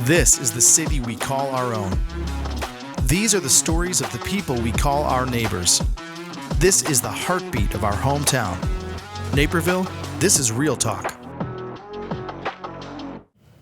This is the city we call our own. These are the stories of the people we call our neighbors. This is the heartbeat of our hometown. Naperville, this is Real Talk.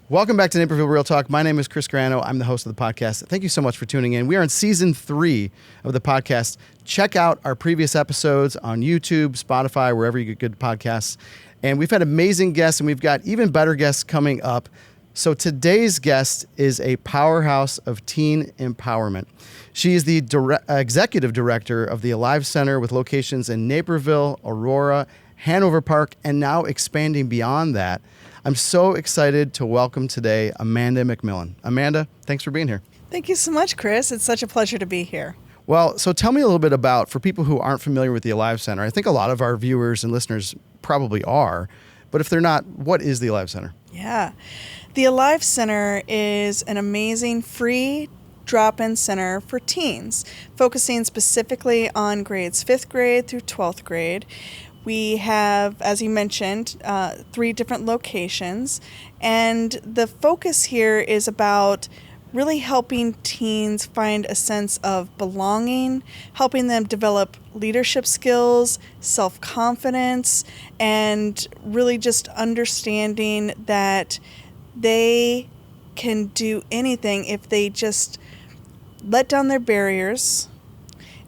Welcome back to Naperville Real Talk. My name is Chris Grano. I'm the host of the podcast. Thank you so much for tuning in. We are in season 3 of the podcast. Check out our previous episodes on YouTube, Spotify, wherever you get good podcasts. And we've had amazing guests, and we've got even better guests coming up. So today's guest is a powerhouse of teen empowerment. She is the executive director of the Alive Center with locations in Naperville, Aurora, Hanover Park, and now expanding beyond that. I'm so excited to welcome today Amanda McMillen. Amanda, thanks for being here. Thank you so much, Chris. It's such a pleasure to be here. Well, so tell me a little bit about, for people who aren't familiar with the Alive Center, I think a lot of our viewers and listeners probably are, but if they're not, what is the Alive Center? Yeah. The Alive Center is an amazing free drop-in center for teens, focusing specifically on grades 5th grade through 12th grade. We have, as you mentioned, 3 different locations, and the focus here is about really helping teens find a sense of belonging, helping them develop leadership skills, self-confidence, and really just understanding that they can do anything if they just let down their barriers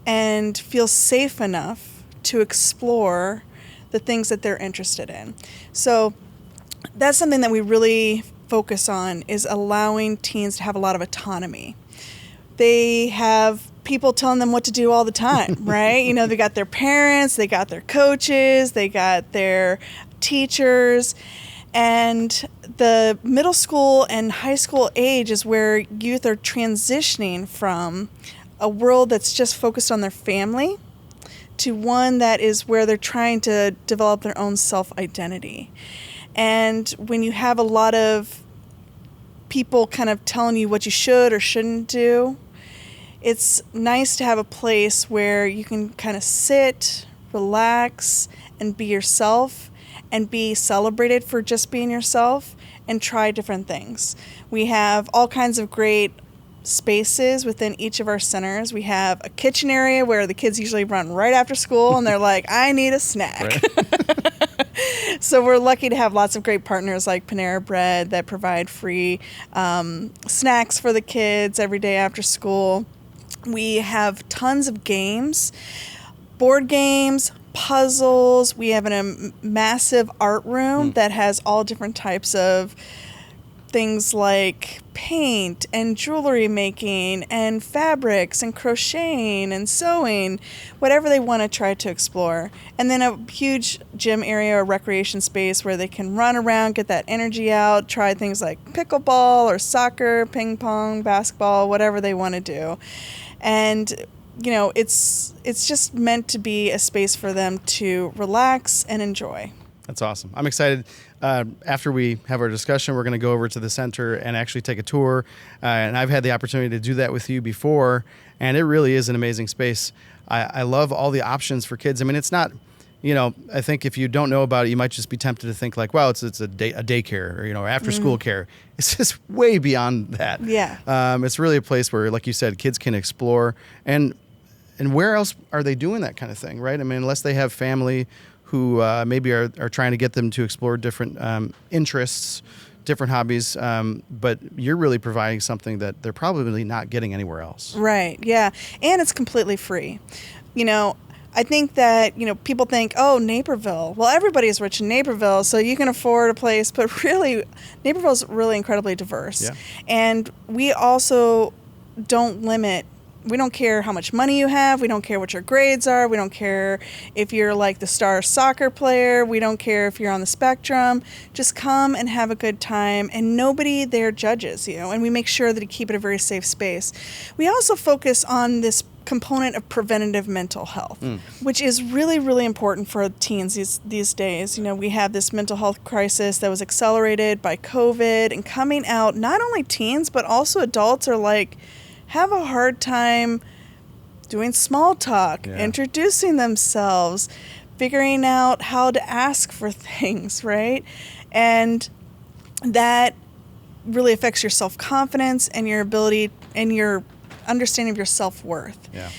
and feel safe enough to explore the things that they're interested in. So that's something that we really focus on, is allowing teens to have a lot of autonomy. They have people telling them what to do all the time, right? You know, they got their parents, they got their coaches, they got their teachers. And the middle school and high school age is where youth are transitioning from a world that's just focused on their family to one that is where they're trying to develop their own self-identity. And when you have a lot of people kind of telling you what you should or shouldn't do, it's nice to have a place where you can kind of sit, relax, and be yourself, and be celebrated for just being yourself, and try different things. We have all kinds of great spaces within each of our centers. We have a kitchen area where the kids usually run right after school and they're like, I need a snack. Right. So we're lucky to have lots of great partners like Panera Bread that provide free snacks for the kids every day after school. We have tons of games, board games, puzzles. We have a massive art room that has all different types of things like paint and jewelry making and fabrics and crocheting and sewing, whatever they want to try to explore. And then a huge gym area or recreation space where they can run around, get that energy out, try things like pickleball or soccer, ping pong, basketball, whatever they want to do. And you know, it's just meant to be a space for them to relax and enjoy. That's awesome. I'm excited. After we have our discussion, we're going to go over to the center and actually take a tour. And I've had the opportunity to do that with you before, and it really is an amazing space. I love all the options for kids. I mean, it's not, you know, I think if you don't know about it, you might just be tempted to think like, wow, it's a daycare or, you know, after school care. It's just way beyond that. Yeah. It's really a place where, like you said, kids can explore. And where else are they doing that kind of thing, right? I mean, unless they have family who maybe are trying to get them to explore different interests, different hobbies, but you're really providing something that they're probably not getting anywhere else. Right, yeah. And it's completely free. You know, I think that, you know, people think, oh, Naperville. Well, everybody's rich in Naperville, so you can afford a place. But really, Naperville's really incredibly diverse. Yeah. And we also don't limit. We don't care how much money you have. We don't care what your grades are. We don't care if you're like the star soccer player. We don't care if you're on the spectrum. Just come and have a good time, and nobody there judges you. And we make sure that you keep it a very safe space. We also focus on this component of preventative mental health, which is really, really important for teens these days. You know, we have this mental health crisis that was accelerated by COVID, and coming out, not only teens, but also adults are like, have a hard time doing small talk, introducing themselves, figuring out how to ask for things, right? And that really affects your self-confidence and your ability and your understanding of your self-worth. Yeah.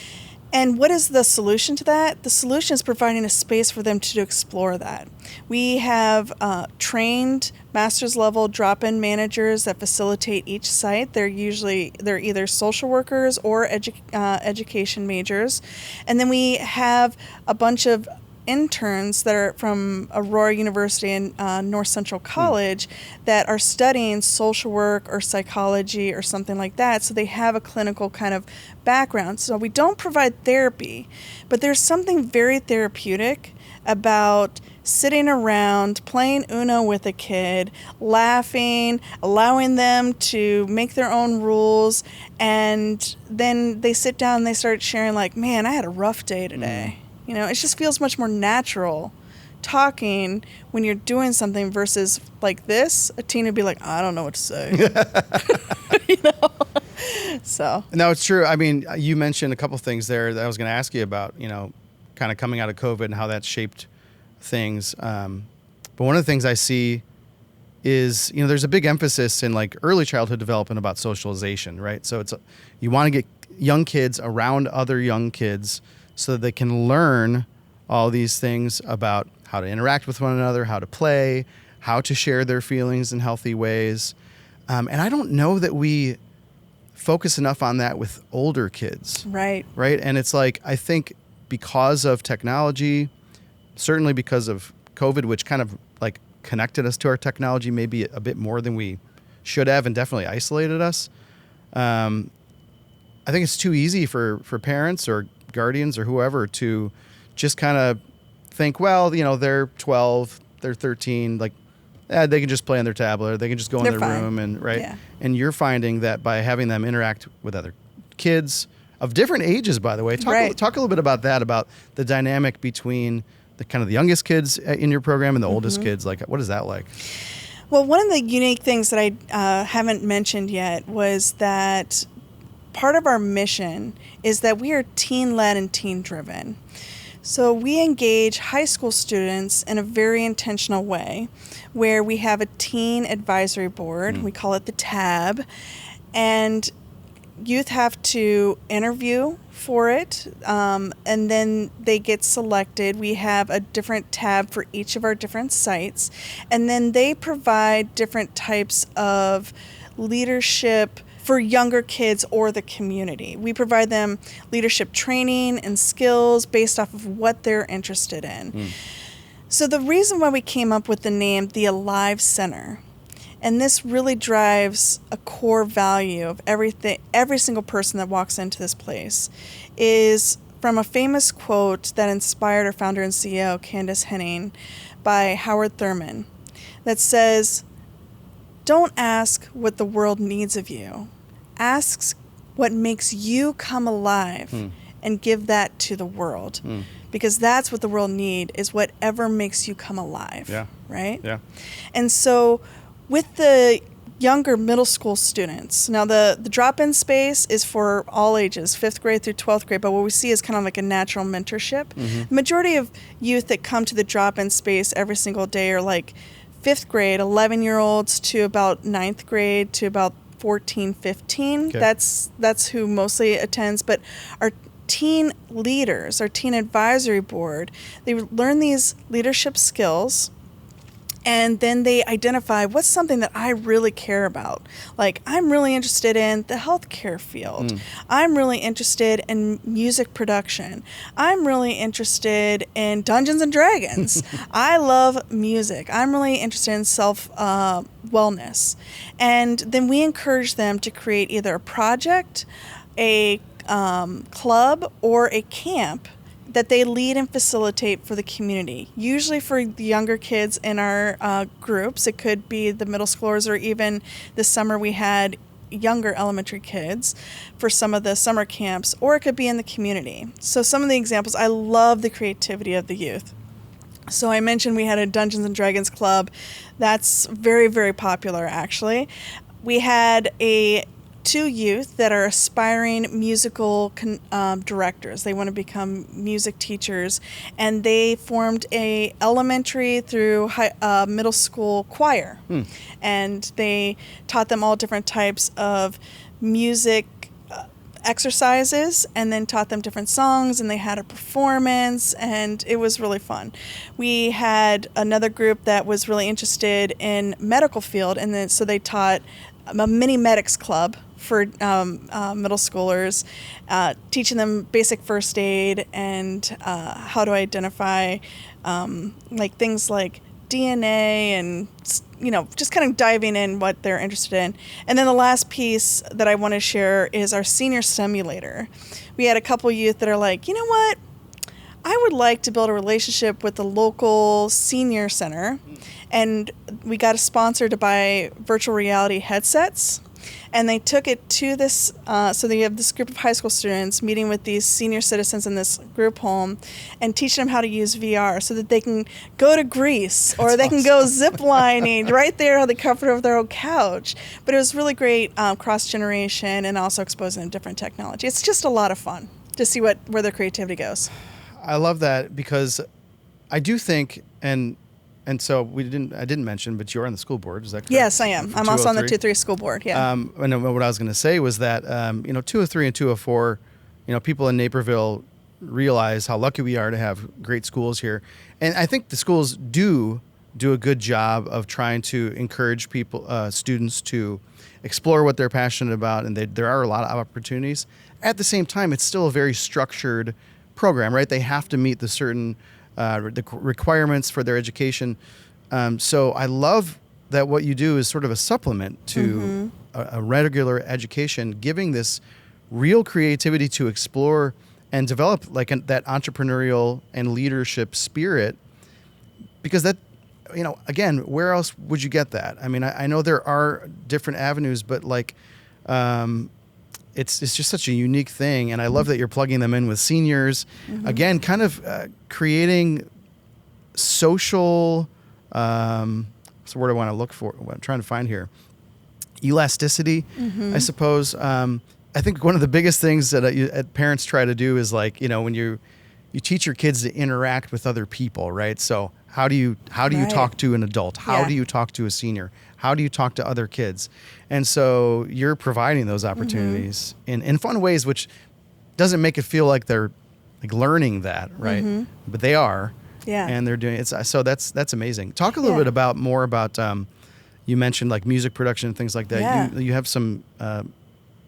And what is the solution to that? The solution is providing a space for them to explore that. We have trained master's level drop-in managers that facilitate each site. They're either social workers or education majors. And then we have a bunch of interns that are from Aurora University and North Central College that are studying social work or psychology or something like that. So they have a clinical kind of background. So we don't provide therapy, but there's something very therapeutic about sitting around, playing Uno with a kid, laughing, allowing them to make their own rules, and then they sit down and they start sharing like, man, I had a rough day today. You know, it just feels much more natural talking when you're doing something versus like this. A teen would be like, I don't know what to say. You know? So. No, it's true. I mean, you mentioned a couple things there that I was going to ask you about, you know, kind of coming out of COVID and how that shaped things. But one of the things I see is, you know, there's a big emphasis in like early childhood development about socialization, right? So you want to get young kids around other young kids so that they can learn all these things about how to interact with one another, how to play, how to share their feelings in healthy ways. And I don't know that we focus enough on that with older kids. Right. Right. And it's like, I think because of technology, certainly because of COVID, which kind of like connected us to our technology maybe a bit more than we should have and definitely isolated us. I think it's too easy for parents or guardians or whoever to just kind of think, well, you know, they're 12, they're 13, like, they can just play on their tablet or they can just go in their room and right. Yeah. And you're finding that by having them interact with other kids of different ages, by the way, talk a little bit about that, about the dynamic between the kind of the youngest kids in your program and the oldest kids. Like, what is that like? Well, one of the unique things that I haven't mentioned yet was that part of our mission is that we are teen-led and teen-driven. So we engage high school students in a very intentional way where we have a teen advisory board. We call it the TAB. And youth have to interview for it, and then they get selected. We have a different tab for each of our different sites. And then they provide different types of leadership for younger kids or the community. We provide them leadership training and skills based off of what they're interested in. So the reason why we came up with the name The Alive Center, and this really drives a core value of every single person that walks into this place, is from a famous quote that inspired our founder and CEO, Candace Henning, by Howard Thurman, that says, "Don't ask what the world needs of you. Ask what makes you come alive and give that to the world." Because that's what the world needs, is whatever makes you come alive. Yeah. Right? Yeah. And so with the younger middle school students, now the drop-in space is for all ages, 5th grade through 12th grade, but what we see is kind of like a natural mentorship. The majority of youth that come to the drop-in space every single day are like 5th grade, 11-year-olds to about 9th grade to about 14, 15. Okay. That's who mostly attends. But our teen leaders, our teen advisory board, they learn these leadership skills, and then they identify what's something that I really care about. Like, I'm really interested in the healthcare field. I'm really interested in music production. I'm really interested in Dungeons and Dragons. I love music. I'm really interested in self-wellness. And then we encourage them to create either a project, a club, or a camp that they lead and facilitate for the community. Usually for the younger kids in our groups, it could be the middle schoolers, or even this summer we had younger elementary kids for some of the summer camps, or it could be in the community. So some of the examples, I love the creativity of the youth. So I mentioned we had a Dungeons and Dragons club. That's very, very popular, actually. We had a two youth that are aspiring musical directors. They want to become music teachers, and they formed a elementary through middle school choir. And they taught them all different types of music exercises, and then taught them different songs, and they had a performance, and it was really fun. We had another group that was really interested in medical field, and then so they taught a mini medics club for middle schoolers, teaching them basic first aid and how to identify like things like DNA and, you know, just kind of diving in what they're interested in. And then the last piece that I want to share is our senior simulator. We had a couple youth that are like, you know what? I would like to build a relationship with the local senior center. And we got a sponsor to buy virtual reality headsets. And they took it to this, so they have this group of high school students meeting with these senior citizens in this group home and teaching them how to use VR so that they can go to Greece or they can go zip lining right there on the comfort of their own couch. But it was really great cross-generation and also exposing them to different technology. It's just a lot of fun to see where their creativity goes. I love that because I do think, and so I didn't mention, but you're on the school board. Is that correct? Yes, I am. I'm also on the 203 school board. Yeah. And what I was going to say was that 203 and 204, people in Naperville realize how lucky we are to have great schools here, and I think the schools do a good job of trying to encourage students to explore what they're passionate about, and there are a lot of opportunities. At the same time, it's still a very structured program, right? They have to meet the certain the requirements for their education. So I love that what you do is sort of a supplement to a regular education, giving this real creativity to explore and develop like that entrepreneurial and leadership spirit. Because that, again, where else would you get that? I mean, I know there are different avenues, but like, it's just such a unique thing, and I love that you're plugging them in with seniors. Again, kind of creating social. What's the word I want to look for? What I'm trying to find here. Elasticity, I suppose. I think one of the biggest things that parents try to do is like when you teach your kids to interact with other people, right? So how do you talk to an adult? How do you talk to a senior? How do you talk to other kids? And so you're providing those opportunities in fun ways, which doesn't make it feel like they're like learning that, right? But they are, and they're doing it. So that's amazing. Talk a little bit more about you mentioned like music production and things like that. Yeah. You have some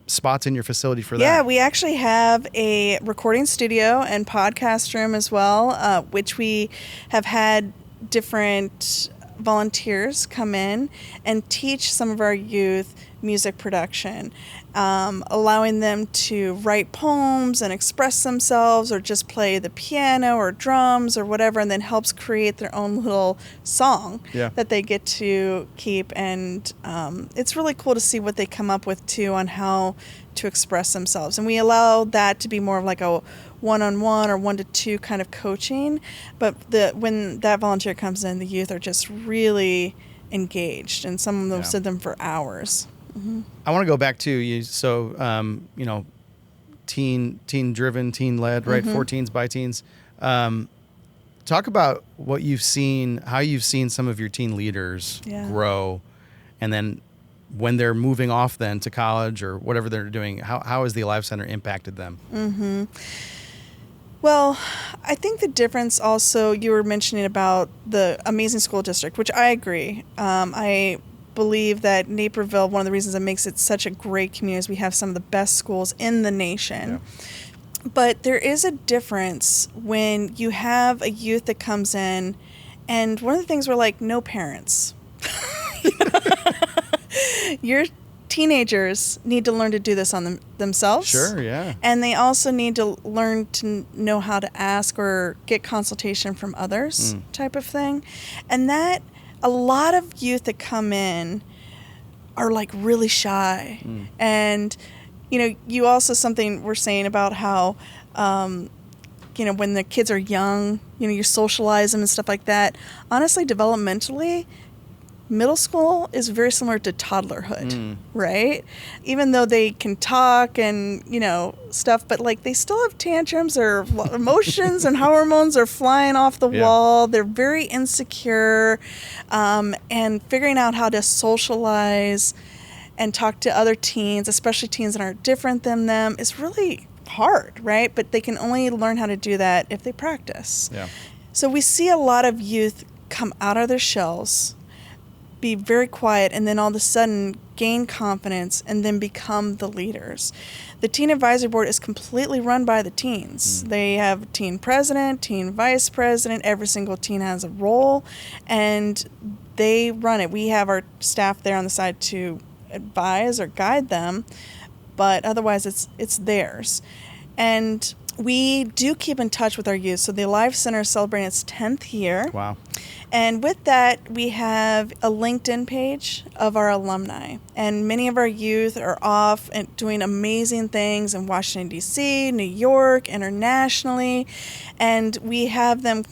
spots in your facility for that. Yeah, we actually have a recording studio and podcast room as well, which we have had different volunteers come in and teach some of our youth music production, allowing them to write poems and express themselves or just play the piano or drums or whatever, and then helps create their own little song that they get to keep. And it's really cool to see what they come up with too on how to express themselves. And we allow that to be more of like a one-on-one or 1-to-2 kind of coaching, but when that volunteer comes in, the youth are just really engaged, and some of them sit them for hours. I want to go back to you. So, teen driven, teen led, right? For teens, by teens. Talk about what you've seen, how you've seen some of your teen leaders grow, and then when they're moving off then to college or whatever they're doing, how has the Alive Center impacted them? Well, I think the difference also, you were mentioning about the amazing school district, which I agree. I believe that Naperville, one of the reasons that makes it such a great community is we have some of the best schools in the nation. But there is a difference when you have a youth that comes in, and one of the things we're like, no parents. Your teenagers need to learn to do this on themselves. Sure, yeah. And they also need to learn to know how to ask or get consultation from others type of thing. And that, a lot of youth that come in are like really shy. And, you also, something we're saying about how, when the kids are young, you socialize them and stuff like that. Honestly, developmentally, Middle school is very similar to toddlerhood, right? Even though they can talk and, stuff, but like they still have tantrums or emotions and hormones are flying off the wall. They're very insecure, and figuring out how to socialize and talk to other teens, especially teens that are different than them, is really hard, right? But they can only learn how to do that if they practice. Yeah. So we see a lot of youth come out of their shells, be very quiet, and then all of a sudden gain confidence and then become the leaders. The Teen Advisory Board is completely run by the teens. They have teen president, teen vice president. Every single teen has a role, and they run it. We have our staff there on the side to advise or guide them, but otherwise it's theirs. And we do keep in touch with our youth. So the Alive Center is celebrating its 10th year. Wow. And with that, we have a LinkedIn page of our alumni. And many of our youth are off and doing amazing things in Washington, D.C., New York, internationally. And we have them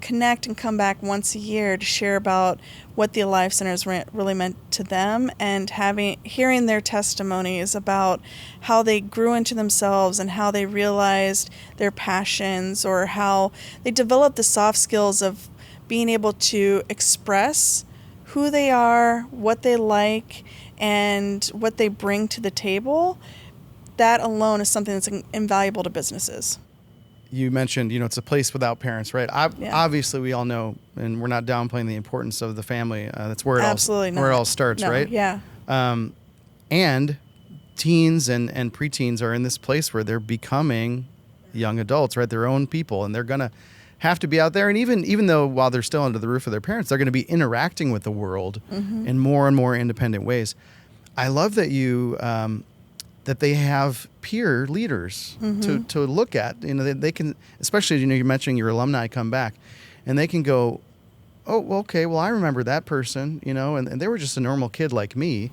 connect and come back once a year to share about what the Alive Center has really meant to them, and hearing their testimonies about how they grew into themselves and how they realized their passions, or how they developed the soft skills of being able to express who they are, what they like, and what they bring to the table. That alone is something that's invaluable to businesses. You mentioned, it's a place without parents, right? Obviously, we all know, and we're not downplaying the importance of the family. That's where it all starts, right? Yeah. And teens and preteens are in this place where they're becoming young adults, right? Their own people, and they're gonna have to be out there. And even though while they're still under the roof of their parents, they're going to be interacting with the world in more and more independent ways. I love that that they have peer leaders to look at. They can, especially, you're mentioning your alumni come back, and they can go, oh, well, okay, well, I remember that person, and they were just a normal kid like me,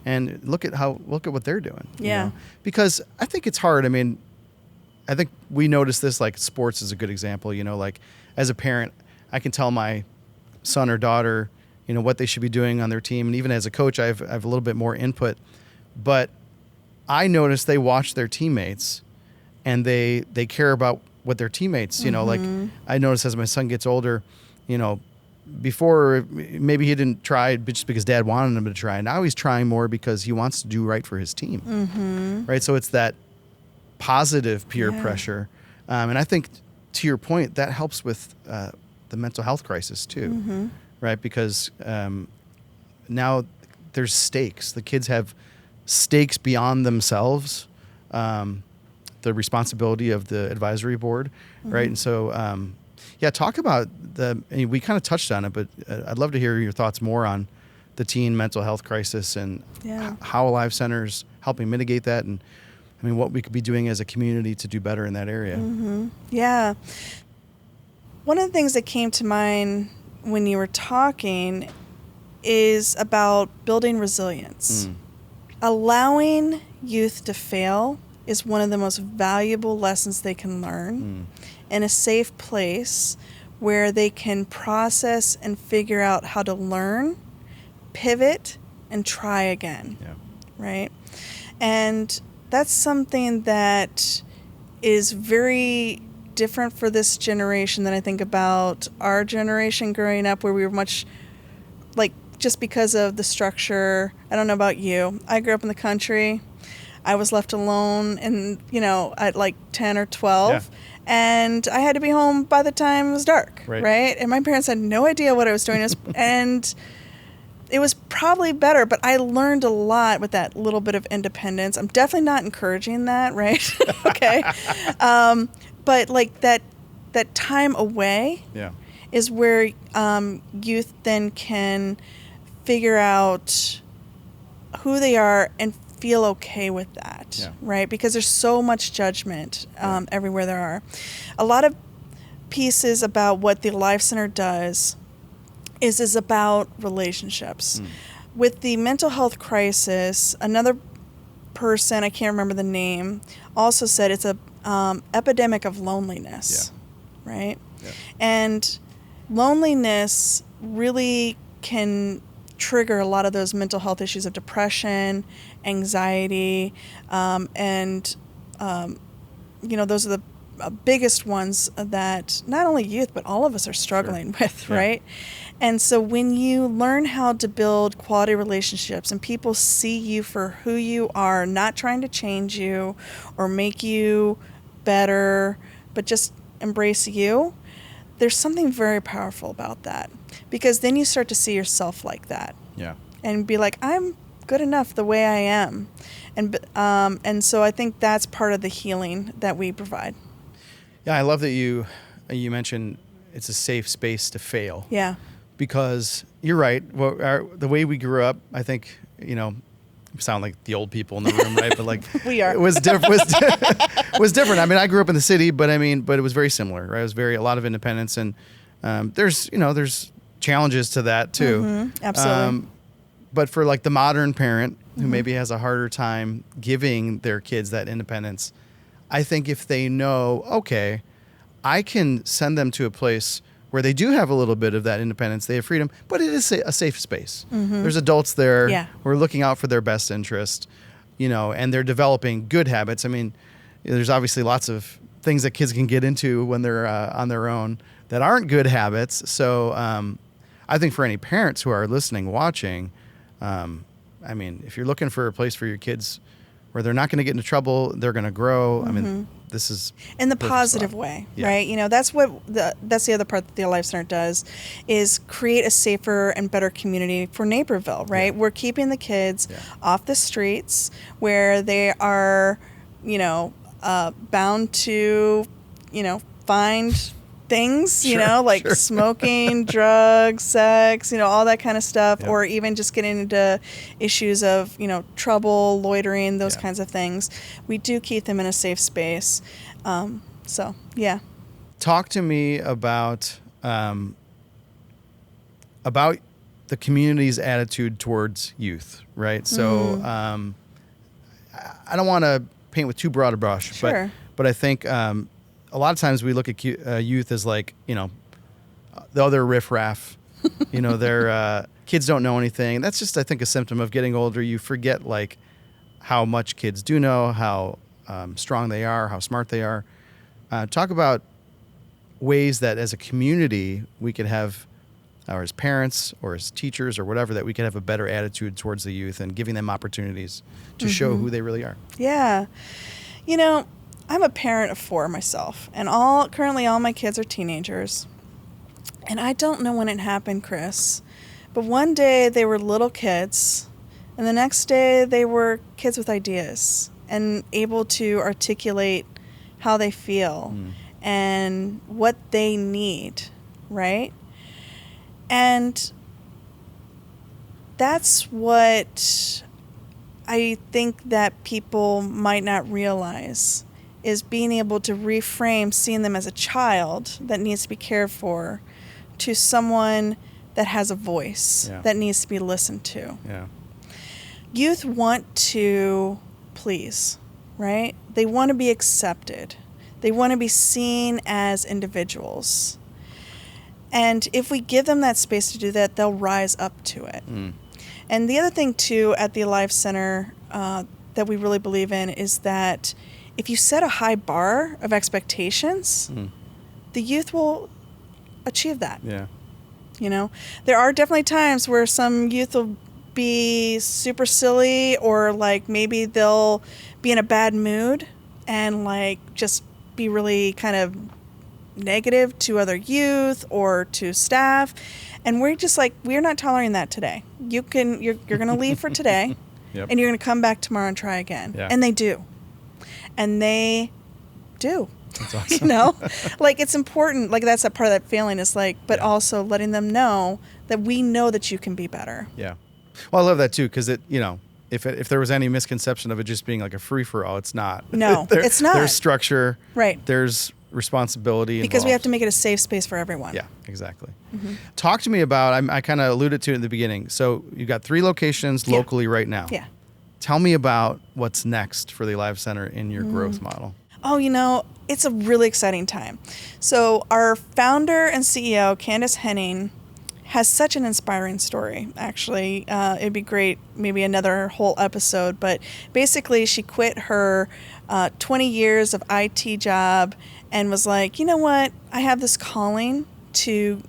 and look at what they're doing. Yeah. Because I think it's hard. I mean, I think we notice this, like sports is a good example, like as a parent, I can tell my son or daughter, what they should be doing on their team. And even as a coach, I have a little bit more input, but I notice they watch their teammates and they care about what their teammates, like I notice as my son gets older, before maybe he didn't try just because dad wanted him to try. Now he's trying more because he wants to do right for his team. Right. So it's that positive peer pressure. And I think, to your point, that helps with the mental health crisis too, right? Because now there's stakes. The kids have stakes beyond themselves, the responsibility of the advisory board, right? And so, talk about we kind of touched on it, but I'd love to hear your thoughts more on the teen mental health crisis and how Alive Center's helping mitigate that, and what we could be doing as a community to do better in that area. Yeah. One of the things that came to mind when you were talking is about building resilience. Allowing youth to fail is one of the most valuable lessons they can learn in a safe place where they can process and figure out how to learn, pivot, and try again. Right? And that's something that is very different for this generation than I think about our generation growing up, where we were much just because of the structure. I don't know about you. I grew up in the country. I was left alone and, at 10 or 12. And I had to be home by the time it was dark. Right? And my parents had no idea what I was doing. And it was probably better, but I learned a lot with that little bit of independence. I'm definitely not encouraging that, right? Okay. But that time away is where youth then can figure out who they are and feel okay with that, right? Because there's so much judgment everywhere there are. A lot of pieces about what the Alive Center does is about relationships. With the mental health crisis, another person, I can't remember the name, also said it's a epidemic of loneliness, right? And loneliness really can trigger a lot of those mental health issues of depression, anxiety, and those are the biggest ones that not only youth but all of us are struggling with, right? And so when you learn how to build quality relationships and people see you for who you are, not trying to change you or make you better, but just embrace you, there's something very powerful about that, because then you start to see yourself like that. Yeah. And be like, I'm good enough the way I am. And so I think that's part of the healing that we provide. Yeah, I love that you mentioned it's a safe space to fail. Yeah. Because you're right. Well, the way we grew up, I think, sound like the old people in the room, right? But like we are. It was different. I mean, I grew up in the city, but it was very similar, right? It was a lot of independence, and there's challenges to that too. Mm-hmm. Absolutely. But for like the modern parent who maybe has a harder time giving their kids that independence, I think if they know, okay, I can send them to a place where they do have a little bit of that independence, they have freedom, but it is a safe space. Mm-hmm. There's adults there who are looking out for their best interest, and they're developing good habits. I mean, there's obviously lots of things that kids can get into when they're on their own that aren't good habits. So I think for any parents who are listening, watching, if you're looking for a place for your kids where they're not going to get into trouble, they're going to grow. Mm-hmm. I mean, this is in the positive way, right? That's that's the other part that the Life Center does, is create a safer and better community for Naperville, right? Yeah. We're keeping the kids off the streets where they are, bound to, find things, like smoking, drugs, sex, all that kind of stuff, or even just getting into issues of, trouble, loitering, those kinds of things. We do keep them in a safe space. Talk to me about the community's attitude towards youth, right? So I don't want to paint with too broad a brush, but I think a lot of times we look at youth as like, the other riffraff, they're kids don't know anything. That's just, I think, a symptom of getting older. You forget like how much kids do know, how strong they are, how smart they are. Talk about ways that as a community we could have, or as parents or as teachers or whatever, that we could have a better attitude towards the youth and giving them opportunities to show who they really are. Yeah. I'm a parent of 4 myself, and currently all my kids are teenagers. And I don't know when it happened, Chris, but one day they were little kids, and the next day they were kids with ideas and able to articulate how they feel and what they need, right? And that's what I think that people might not realize, is being able to reframe seeing them as a child that needs to be cared for to someone that has a voice that needs to be listened to. Yeah. Youth want to please, right? They want to be accepted. They want to be seen as individuals. And if we give them that space to do that, they'll rise up to it. And the other thing, too, at the Life Center that we really believe in is that if you set a high bar of expectations, the youth will achieve that. Yeah. There are definitely times where some youth will be super silly, or like maybe they'll be in a bad mood and like just be really kind of negative to other youth or to staff. And we're just like, we're not tolerating that today. You're going to leave for today and you're going to come back tomorrow and try again. Yeah. And they do. And they do. That's awesome. Like it's important. Like that's a part of that failing is like, but also letting them know that we know that you can be better. Yeah. Well, I love that too, because it, if there was any misconception of it just being like a free for all, it's not. No, it's not. There's structure. Right. There's responsibility because involved. We have to make it a safe space for everyone. Yeah, exactly. Talk to me about, I kind of alluded to it in the beginning. So you've got 3 locations locally right now. Yeah. Tell me about what's next for the Life Center in your growth model. Oh, it's a really exciting time. So our founder and CEO, Candace Henning, has such an inspiring story, actually. It'd be great, maybe another whole episode. But basically, she quit her 20 years of IT job and was like, you know what? I have this calling to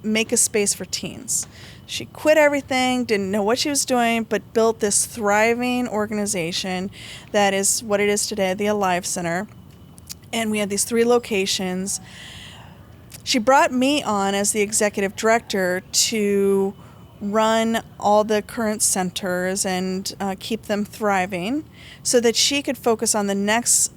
make a space for teens. She quit everything, didn't know what she was doing, but built this thriving organization that is what it is today, the Alive Center. And we had these 3 locations. She brought me on as the executive director to run all the current centers and keep them thriving so that she could focus on the next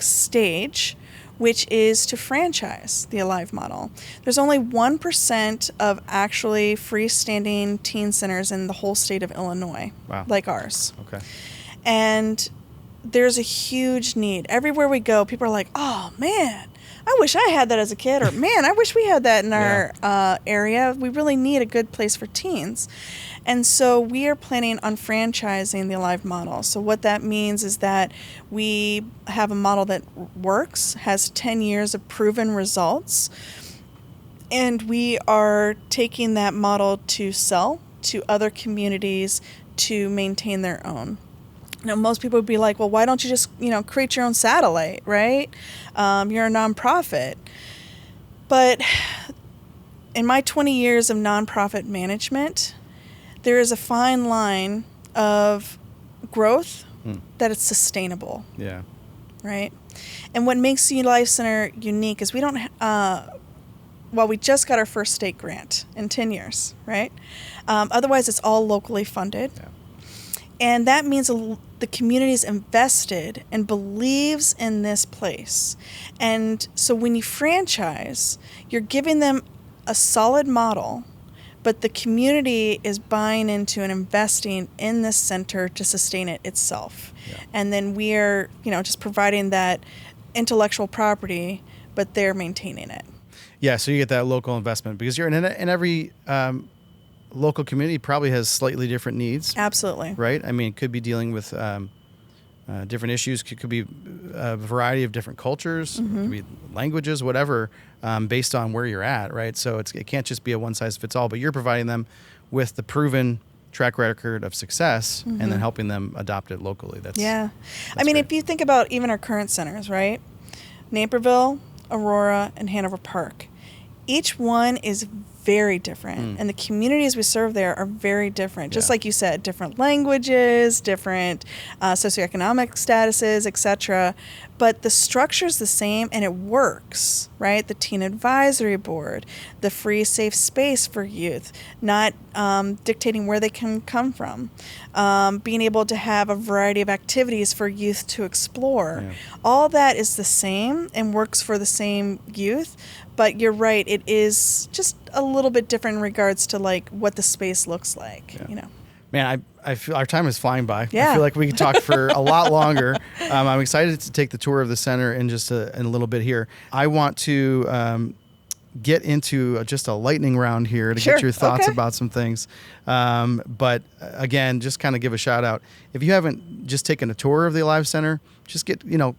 stage, which is to franchise the Alive model. There's only 1% of actually freestanding teen centers in the whole state of Illinois, wow, like ours. Okay. And there's a huge need. Everywhere we go, people are like, oh, man, I wish I had that as a kid, or man, I wish we had that in our area. We really need a good place for teens. And so we are planning on franchising the Alive model. So what that means is that we have a model that works, has 10 years of proven results, and we are taking that model to sell to other communities to maintain their own. Now, most people would be like, well, why don't you just, create your own satellite, right? You're a nonprofit. But in my 20 years of nonprofit management, there is a fine line of growth that it's sustainable. Yeah. Right? And what makes the Life Center unique is we don't, we just got our first state grant in 10 years, right? Otherwise, it's all locally funded. Yeah. And that means the community is invested and believes in this place. And so when you franchise, you're giving them a solid model, but the community is buying into and investing in this center to sustain it itself. Yeah. And then we're, just providing that intellectual property, but they're maintaining it. Yeah, so you get that local investment because you're in every local community probably has slightly different needs. Absolutely. Right? I mean, it could be dealing with different issues. Could be a variety of different cultures, could be languages, whatever, based on where you're at, right? So it can't just be a one-size-fits-all, but you're providing them with the proven track record of success and then helping them adopt it locally. That's great. If you think about even our current centers, right? Naperville, Aurora, and Hanover Park. Each one is very different, and the communities we serve there are very different. Just like you said, different languages, different socioeconomic statuses, etc. But the structure's the same, and it works, right? The teen advisory board, the free, safe space for youth, not dictating where they can come from, being able to have a variety of activities for youth to explore. Yeah. All that is the same and works for the same youth. But you're right, it is just a little bit different in regards to like what the space looks like, Man, I feel our time is flying by. Yeah. I feel like we could talk for a lot longer. I'm excited to take the tour of the center in just in a little bit here. I want to get into just a lightning round here to get your thoughts about some things. But again, just kind of give a shout out. If you haven't just taken a tour of the Alive Center, just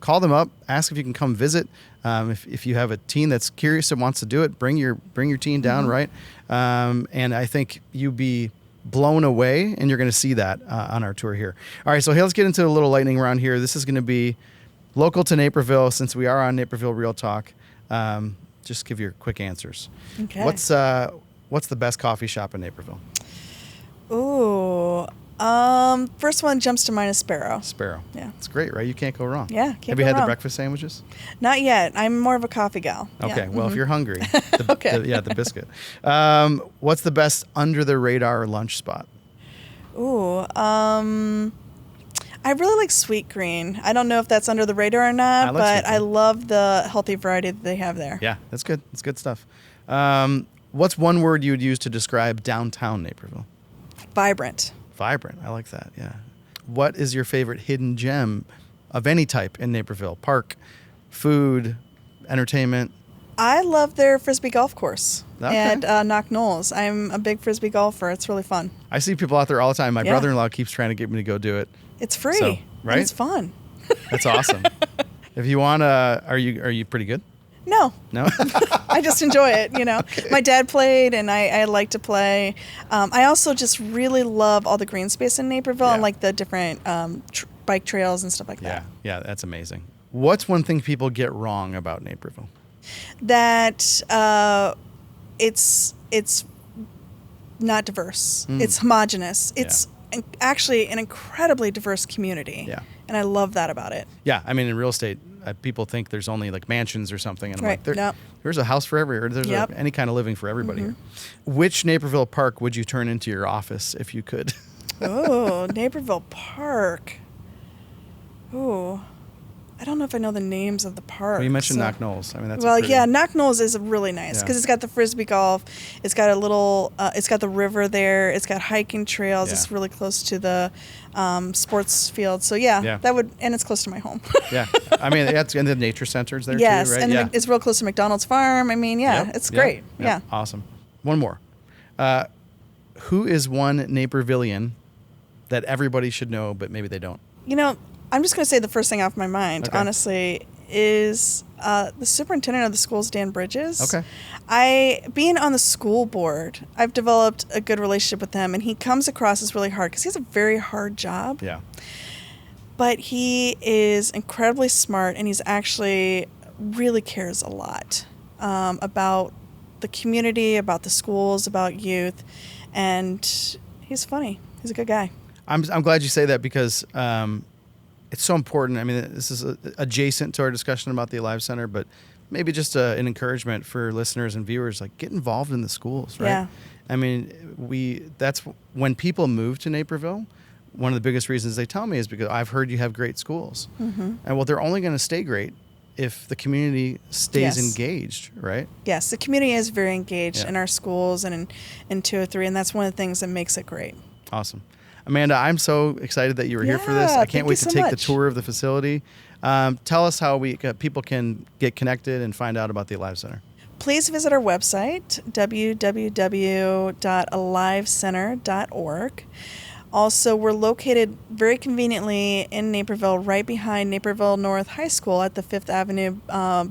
call them up, ask if you can come visit. If you have a teen that's curious and wants to do it, bring your teen down, right? And I think you'd be blown away, and you're going to see that on our tour here. All right, so let's get into a little lightning round here. This is going to be local to Naperville, since we are on Naperville Real Talk. Just give your quick answers. Okay. What's the best coffee shop in Naperville? Ooh. First one jumps to mind is Sparrow. Sparrow. Yeah. It's great, right? You can't go wrong. Yeah, Have you had the breakfast sandwiches? Not yet. I'm more of a coffee gal. Okay, Yeah. well, if you're hungry, Okay. the biscuit. What's the best under the radar lunch spot? Ooh, I really like Sweet Green. I don't know if that's under the radar or not, but I love the healthy variety that they have there. Yeah, that's good. That's good stuff. What's one word you would use to describe downtown Naperville? Vibrant. Vibrant. I like that. Yeah. What is your favorite hidden gem of any type in Naperville? Park, food, entertainment? I love their Frisbee golf course at Knock Knolls. I'm a big Frisbee golfer. It's really fun. I see people out there all the time. My brother-in-law keeps trying to get me to go do it. It's free. So, right? And it's fun. That's awesome. If you want are you pretty good? No. No? I just enjoy it, Okay. My dad played, and I like to play. I also just really love all the green space in Naperville and like the different bike trails and stuff like that. Yeah, that's amazing. What's one thing people get wrong about Naperville? That it's not diverse. It's homogenous. It's actually an incredibly diverse community. Yeah. And I love that about it. Yeah, I mean, in real estate, people think there's only like mansions or something. And I'm Right. like, there's a house for everybody. There's any kind of living for everybody here. Which Naperville park would you turn into your office if you could? Oh, Naperville Park. Oh, I don't know if I know the names of the parks. Well, you mentioned Knock Knolls. I mean, that's Knock Knolls is really nice because it's got the frisbee golf. It's got it's got the river there. It's got hiking trails. It's really close to the sports field. So and it's close to my home. Yeah, I mean, and the nature center's there yes, too, right? And it's real close to McDonald's Farm. I mean, it's great. Yeah, awesome. One more. Who is one Napervillian that everybody should know, but maybe they don't? I'm just going to say the first thing off my mind, honestly, is the superintendent of the schools, Dan Bridges. Okay. Being on the school board, I've developed a good relationship with him, and he comes across as really hard because he has a very hard job. Yeah. But he is incredibly smart, and he's actually really cares a lot about the community, about the schools, about youth, and he's funny. He's a good guy. I'm glad you say that because it's so important. I mean, this is adjacent to our discussion about the Alive Center, but maybe just an encouragement for listeners and viewers, like get involved in the schools, right? Yeah. I mean, that's when people move to Naperville, one of the biggest reasons they tell me is because I've heard you have great schools. And well, they're only going to stay great if the community stays engaged, right? Yes, the community is very engaged in our schools and in 203, and that's one of the things that makes it great. Awesome. Amanda, I'm so excited that you were here for this. I can't wait to take the tour of the facility. Tell us how people can get connected and find out about the Alive Center. Please visit our website, www.alivecenter.org. Also, we're located very conveniently in Naperville, right behind Naperville North High School at the 5th Avenue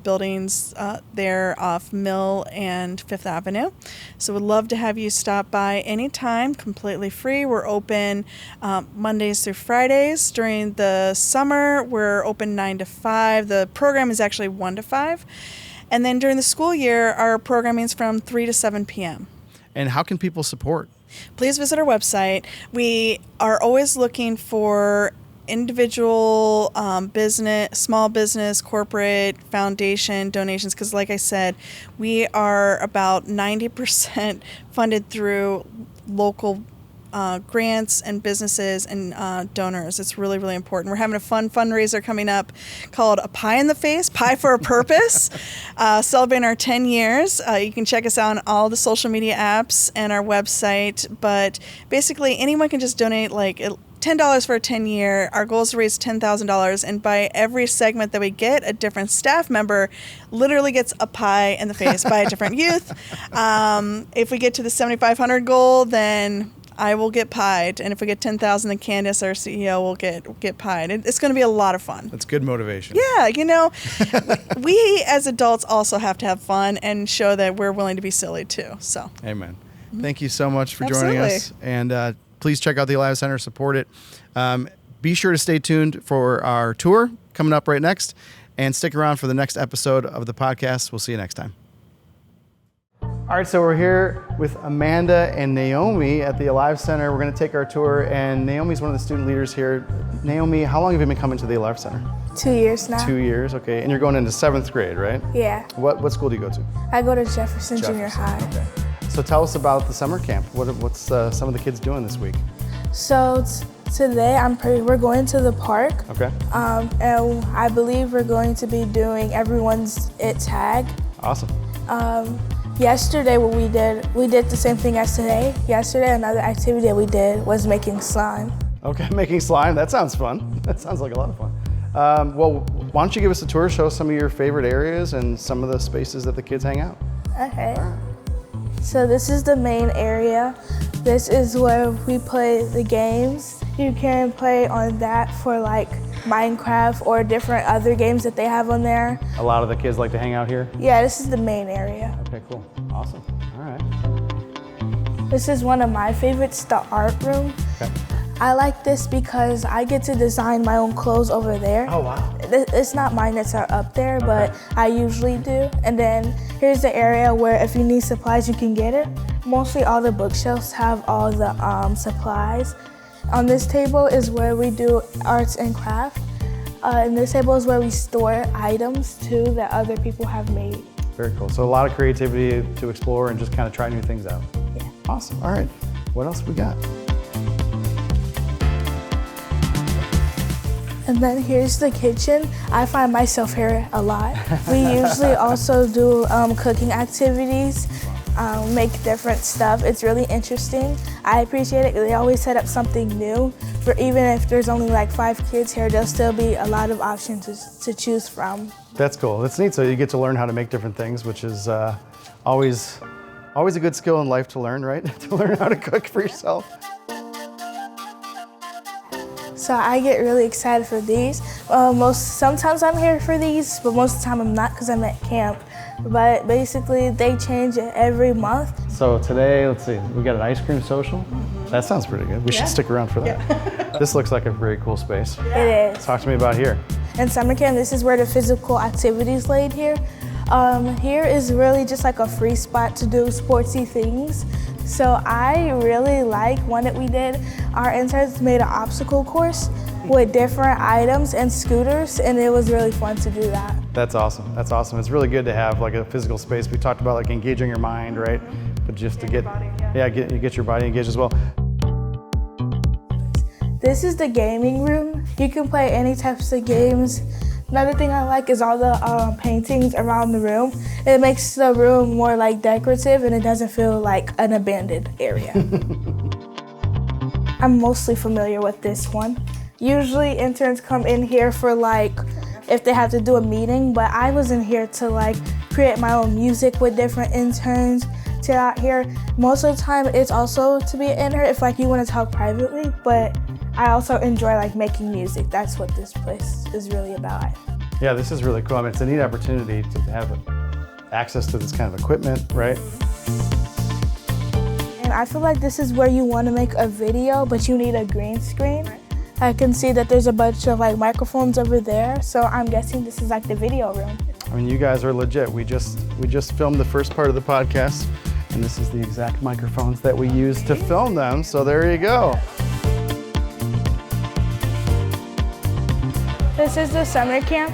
buildings there off Mill and 5th Avenue. So we'd love to have you stop by anytime, completely free. We're open Mondays through Fridays. During the summer, we're open 9 to 5. The program is actually 1 to 5. And then during the school year, our programming is from 3 to 7 p.m. And how can people support? Please visit our website. We are always looking for individual business, small business, corporate, foundation donations because, like I said, we are about 90% funded through local grants and businesses and donors. It's really, really important. We're having a fun fundraiser coming up called A Pie in the Face, Pie for a Purpose, celebrating our 10 years. You can check us out on all the social media apps and our website. But basically, anyone can just donate like $10 for a 10-year. Our goal is to raise $10,000. And by every segment that we get, a different staff member literally gets a pie in the face by a different youth. If we get to the 7,500 goal, then I will get pied, and if we get 10,000, then Candace, our CEO, will get pied. It's going to be a lot of fun. That's good motivation. Yeah, we as adults also have to have fun and show that we're willing to be silly too. So, amen. Thank you so much for joining us, and please check out the Alive Center, support it. Be sure to stay tuned for our tour coming up right next, and stick around for the next episode of the podcast. We'll see you next time. All right, so we're here with Amanda and Naomi at the Alive Center. We're going to take our tour, and Naomi's one of the student leaders here. Naomi, how long have you been coming to the Alive Center? 2 years now. 2 years, okay. And you're going into 7th grade, right? Yeah. What school do you go to? I go to Jefferson Junior High. Okay. So tell us about the summer camp. What's some of the kids doing this week? So today we're going to the park. Okay. And I believe we're going to be doing everyone's It tag. Awesome. Yesterday what we did the same thing as today. Yesterday another activity that we did was making slime. Okay, making slime. That sounds fun. That sounds like a lot of fun. Well, why don't you give us a tour, show some of your favorite areas and some of the spaces that the kids hang out. Okay. So this is the main area. This is where we play the games. You can play on that for like Minecraft or different other games that they have on there. A lot of the kids like to hang out here? Yeah, this is the main area. Okay, cool. Awesome. All right. This is one of my favorites, the art room. Okay. I like this because I get to design my own clothes over there. Oh, wow. It's not mine that's up there, but I usually do. And then here's the area where if you need supplies, you can get it. Mostly all the bookshelves have all the supplies. On this table is where we do arts and craft. And this table is where we store items too that other people have made. Very cool. So a lot of creativity to explore and just kind of try new things out. Yeah. Awesome. All right. What else we got? And then here's the kitchen. I find myself here a lot. We usually also do cooking activities, make different stuff. It's really interesting. I appreciate it. They always set up something new. For even if there's only like 5 kids here, there'll still be a lot of options to choose from. That's cool. That's neat. So you get to learn how to make different things, which is always a good skill in life to learn, right? To learn how to cook for yourself. So I get really excited for these. Sometimes I'm here for these, but most of the time I'm not because I'm at camp. But basically they change it every month. So today, let's see, we got an ice cream social. That sounds pretty good. We should stick around for that. This looks like a very cool space. It is. Talk to me about here. In summer camp, this is where the physical activities laid here. Here is really just like a free spot to do sportsy things. So I really like one that we did. Our interns made an obstacle course with different items and scooters, and it was really fun to do that. That's awesome. That's awesome. It's really good to have like a physical space. We talked about like engaging your mind, right? But just to get your body engaged as well. This is the gaming room. You can play any types of games. Another thing I like is all the paintings around the room. It makes the room more like decorative and it doesn't feel like an abandoned area. I'm mostly familiar with this one. Usually interns come in here for like, if they have to do a meeting, but I was in here to like create my own music with different interns. To out here, most of the time it's also to be an intern if like you want to talk privately, but I also enjoy like making music. That's what this place is really about. Yeah, this is really cool. I mean, it's a neat opportunity to have access to this kind of equipment, right? And I feel like this is where you want to make a video, but you need a green screen. I can see that there's a bunch of like microphones over there, so I'm guessing this is like the video room. I mean, you guys are legit. We just filmed the first part of the podcast, and this is the exact microphones that we use to film them, so there you go. This is the summer camp.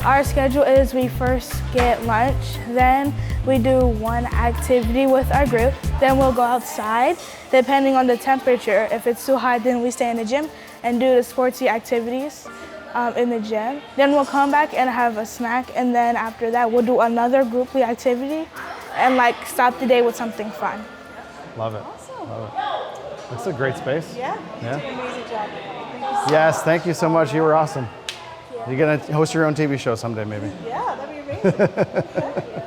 Our schedule is we first get lunch, then we do one activity with our group, then we'll go outside, depending on the temperature. If it's too hot, then we stay in the gym and do the sportsy activities in the gym. Then we'll come back and have a snack, and then after that, we'll do another grouply activity and like stop the day with something fun. Love it. Awesome. Love it. It's a great space. Yeah, you did an amazing job. Yes, thank you so much. You were awesome. You're gonna host your own TV show someday, maybe. Yeah, that'd be amazing.